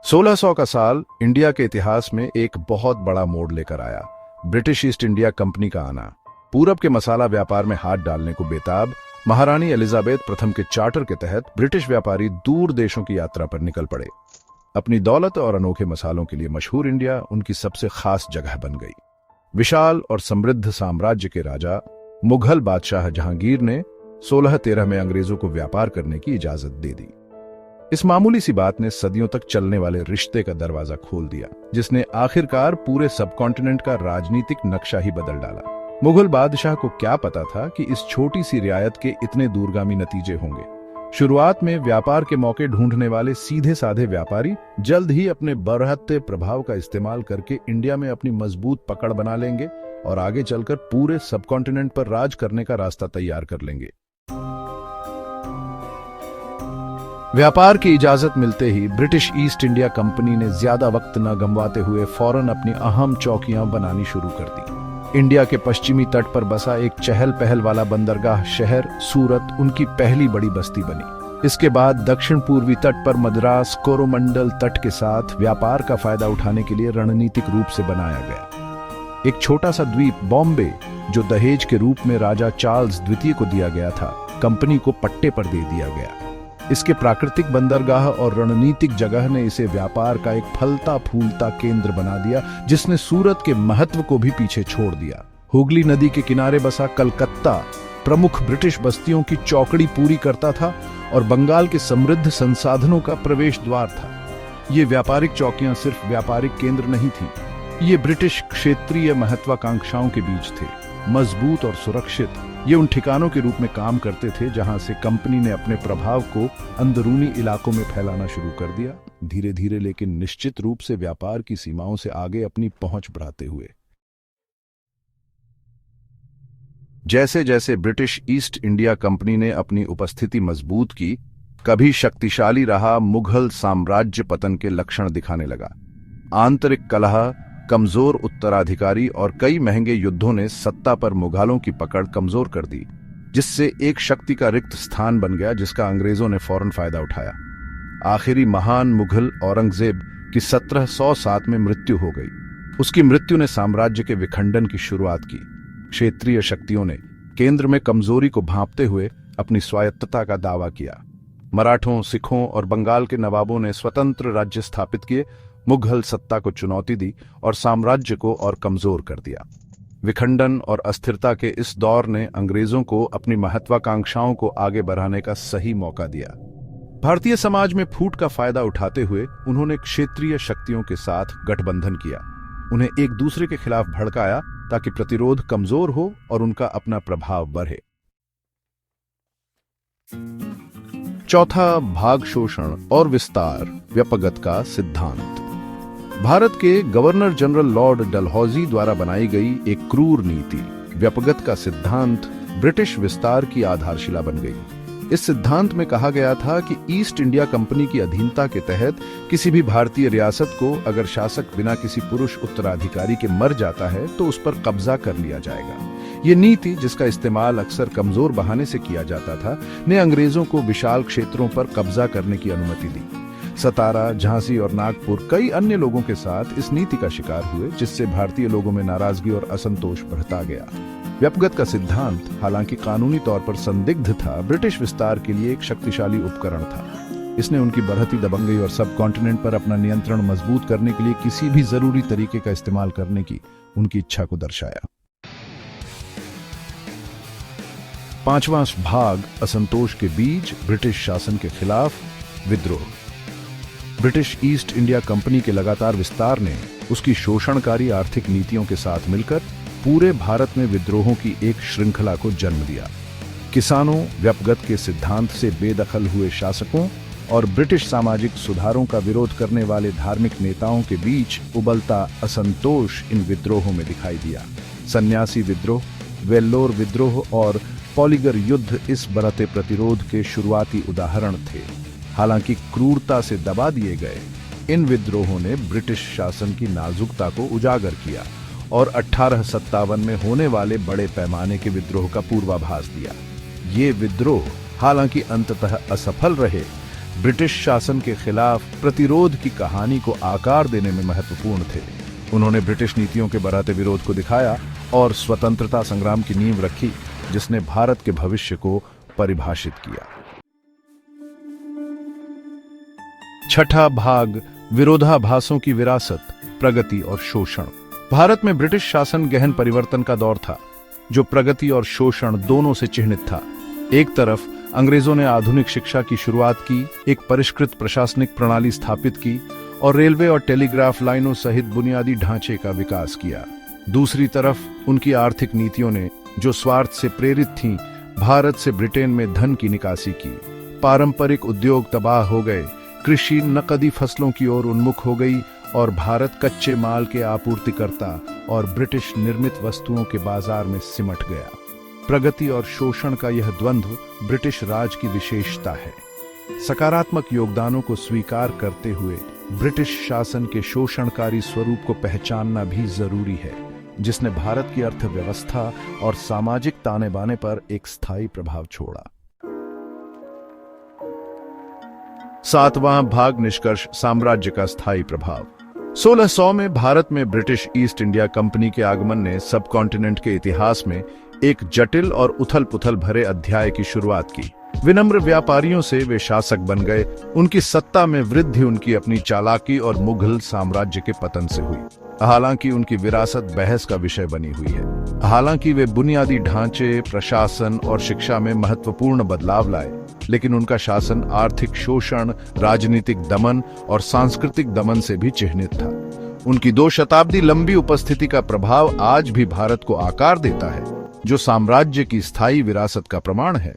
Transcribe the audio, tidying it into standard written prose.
1600 का साल इंडिया के इतिहास में एक बहुत बड़ा मोड़ लेकर आया। ब्रिटिश ईस्ट इंडिया कंपनी का आना पूरब के मसाला व्यापार में हाथ डालने को बेताब महारानी एलिजाबेथ प्रथम के चार्टर के तहत ब्रिटिश व्यापारी दूर देशों की यात्रा पर निकल पड़े। अपनी दौलत और अनोखे मसालों के लिए मशहूर इंडिया उनकी सबसे खास जगह बन गई। विशाल और समृद्ध साम्राज्य के राजा मुगल बादशाह जहांगीर ने 1613 में अंग्रेजों को व्यापार करने की इजाजत दे दी। इस मामूली सी बात ने सदियों तक चलने वाले रिश्ते का दरवाजा खोल दिया, जिसने आखिरकार पूरे सबकॉन्टिनेंट का राजनीतिक नक्शा ही बदल डाला। मुगल बादशाह को क्या पता था कि इस छोटी सी रियायत के इतने दूरगामी नतीजे होंगे। शुरुआत में व्यापार के मौके ढूंढने वाले सीधे साधे व्यापारी जल्द ही अपने बढ़ते प्रभाव का इस्तेमाल करके इंडिया में अपनी मजबूत पकड़ बना लेंगे और आगे चलकर पूरे सबकॉन्टिनेंट पर राज करने का रास्ता तैयार कर लेंगे। व्यापार की इजाजत मिलते ही ब्रिटिश ईस्ट इंडिया कंपनी ने ज्यादा वक्त न गंवाते हुए फौरन अपनी अहम चौकियां बनानी शुरू कर दी। इंडिया के पश्चिमी तट पर बसा एक चहल पहल वाला बंदरगाह शहर सूरत उनकी पहली बड़ी बस्ती बनी। इसके बाद दक्षिण पूर्वी तट पर मद्रास कोरोमंडल तट के साथ व्यापार का फायदा उठाने के लिए रणनीतिक रूप से बनाया गया। एक छोटा सा द्वीप बॉम्बे, जो दहेज के रूप में राजा चार्ल्स द्वितीय को दिया गया था, कंपनी को पट्टे पर दे दिया गया। इसके प्राकृतिक बंदरगाह और रणनीतिक जगह ने इसे व्यापार का एक फलता फूलता केंद्र बना दिया, जिसने सूरत के महत्व को भी पीछे छोड़ दिया। हुगली नदी के किनारे बसा कलकत्ता प्रमुख ब्रिटिश बस्तियों की चौकड़ी पूरी करता था और बंगाल के समृद्ध संसाधनों का प्रवेश द्वार था। ये व्यापारिक चौकियां सिर्फ व्यापारिक केंद्र नहीं थी, ये ब्रिटिश क्षेत्रीय महत्वाकांक्षाओं के बीच थे। मजबूत और सुरक्षित, ये उन ठिकानों के रूप में काम करते थे जहां से कंपनी ने अपने प्रभाव को अंदरूनी इलाकों में फैलाना शुरू कर दिया, धीरे धीरे लेकिन निश्चित रूप से व्यापार की सीमाओं से आगे अपनी पहुंच बढ़ाते हुए। जैसे जैसे ब्रिटिश ईस्ट इंडिया कंपनी ने अपनी उपस्थिति मजबूत की, कभी शक्तिशाली रहा मुगल साम्राज्य पतन के लक्षण दिखाने लगा। आंतरिक कलह, कमजोर उत्तराधिकारी और कई महंगे युद्धों ने सत्ता पर मुगलों की पकड़ कमजोर कर दी, जिससे एक शक्ति का रिक्त स्थान बन गया जिसका अंग्रेजों ने फौरन फायदा उठाया। आखिरी महान मुगल औरंगजेब की 1707 में मृत्यु हो गई। उसकी मृत्यु ने साम्राज्य के विखंडन की शुरुआत की। क्षेत्रीय शक्तियों ने केंद्र में कमजोरी को भांपते हुए अपनी स्वायत्तता का दावा किया। मराठों, सिखों और बंगाल के नवाबों ने स्वतंत्र राज्य स्थापित किए, मुगल सत्ता को चुनौती दी और साम्राज्य को और कमजोर कर दिया। विखंडन और अस्थिरता के इस दौर ने अंग्रेजों को अपनी महत्वाकांक्षाओं को आगे बढ़ाने का सही मौका दिया। भारतीय समाज में फूट का फायदा उठाते हुए उन्होंने क्षेत्रीय शक्तियों के साथ गठबंधन किया, उन्हें एक दूसरे के खिलाफ भड़काया ताकि प्रतिरोध कमजोर हो और उनका अपना प्रभाव बढ़े। चौथा भाग, शोषण और विस्तार, व्यपगत का सिद्धांत। भारत के गवर्नर जनरल लॉर्ड डलहौजी द्वारा बनाई गई एक क्रूर नीति, व्यपगत का सिद्धांत, ब्रिटिश विस्तार की आधारशिला बन गई। इस सिद्धांत में कहा गया था कि ईस्ट इंडिया कंपनी की अधीनता के तहत किसी भी भारतीय रियासत को अगर शासक बिना किसी पुरुष उत्तराधिकारी के मर जाता है तो उस पर कब्जा कर लिया जाएगा। ये नीति, जिसका इस्तेमाल अक्सर कमजोर बहाने से किया जाता था, ने अंग्रेजों को विशाल क्षेत्रों पर कब्जा करने की अनुमति दी। सतारा, झांसी और नागपुर कई अन्य लोगों के साथ इस नीति का शिकार हुए, जिससे भारतीय लोगों में नाराजगी और असंतोष बढ़ता गया। व्यपगत का सिद्धांत, हालांकि कानूनी तौर पर संदिग्ध था, ब्रिटिश विस्तार के लिए एक शक्तिशाली उपकरण था। इसने उनकी बढ़ती दबंगई और सब कॉन्टिनेंट पर अपना नियंत्रण मजबूत करने के लिए किसी भी जरूरी तरीके का इस्तेमाल करने की उनकी इच्छा को दर्शाया। पांचवां भाग, असंतोष के बीज, ब्रिटिश शासन के खिलाफ विद्रोह। ब्रिटिश ईस्ट इंडिया कंपनी के लगातार विस्तार ने उसकी शोषणकारी आर्थिक नीतियों के साथ मिलकर पूरे भारत में विद्रोहों की एक श्रृंखला को जन्म दिया। किसानों, व्यपगत के सिद्धांत से बेदखल हुए शासकों और ब्रिटिश सामाजिक सुधारों का विरोध करने वाले धार्मिक नेताओं के बीच उबलता असंतोष इन विद्रोहों में दिखाई दिया। सन्यासी विद्रोह, वेल्लोर विद्रोह और पॉलीगर युद्ध इस बढ़ते प्रतिरोध के शुरुआती उदाहरण थे। हालांकि क्रूरता से दबा दिए गए इन विद्रोहों ने ब्रिटिश शासन की नाजुकता को उजागर किया और 1857 में होने वाले बड़े पैमाने के विद्रोह का पूर्वाभास दिया। ये विद्रोह हालांकि अंततः असफल रहे, ब्रिटिश शासन के खिलाफ प्रतिरोध की कहानी को आकार देने में महत्वपूर्ण थे। उन्होंने ब्रिटिश नीतियों के बढ़ते विरोध को दिखाया और स्वतंत्रता संग्राम की नींव रखी, जिसने भारत के भविष्य को परिभाषित किया। छठा भाग, विरोधाभासों की विरासत, प्रगति और शोषण। भारत में ब्रिटिश शासन गहन परिवर्तन का दौर था, जो प्रगति और शोषण दोनों से चिह्नित था। एक तरफ अंग्रेजों ने आधुनिक शिक्षा की शुरुआत की, एक परिष्कृत प्रशासनिक प्रणाली स्थापित की और रेलवे और टेलीग्राफ लाइनों सहित बुनियादी ढांचे का विकास किया। दूसरी तरफ उनकी आर्थिक नीतियों ने, जो स्वार्थ से प्रेरित थीं, भारत से ब्रिटेन में धन की निकासी की। पारंपरिक उद्योग तबाह हो गए, कृषि नकदी फसलों की ओर उन्मुख हो गई और भारत कच्चे माल के आपूर्तिकर्ता और ब्रिटिश निर्मित वस्तुओं के बाजार में सिमट गया। प्रगति और शोषण का यह द्वंद्व ब्रिटिश राज की विशेषता है। सकारात्मक योगदानों को स्वीकार करते हुए ब्रिटिश शासन के शोषणकारी स्वरूप को पहचानना भी जरूरी है, जिसने भारत की अर्थव्यवस्था और सामाजिक ताने बाने पर एक स्थायी प्रभाव छोड़ा। सातवां भाग, निष्कर्ष, साम्राज्य का स्थायी प्रभाव। 1600 में भारत में ब्रिटिश ईस्ट इंडिया कंपनी के आगमन ने सब कॉन्टिनेंट के इतिहास में एक जटिल और उथल पुथल भरे अध्याय की शुरुआत की। विनम्र व्यापारियों से वे शासक बन गए। उनकी सत्ता में वृद्धि उनकी अपनी चालाकी और मुगल साम्राज्य के पतन से हुई। हालांकि उनकी विरासत बहस का विषय बनी हुई है। हालांकि वे बुनियादी ढांचे, प्रशासन और शिक्षा में महत्वपूर्ण बदलाव लाए, लेकिन उनका शासन आर्थिक शोषण, राजनीतिक दमन और सांस्कृतिक दमन से भी चिह्नित था। उनकी 2 शताब्दी लंबी उपस्थिति का प्रभाव आज भी भारत को आकार देता है, जो साम्राज्य की स्थायी विरासत का प्रमाण है।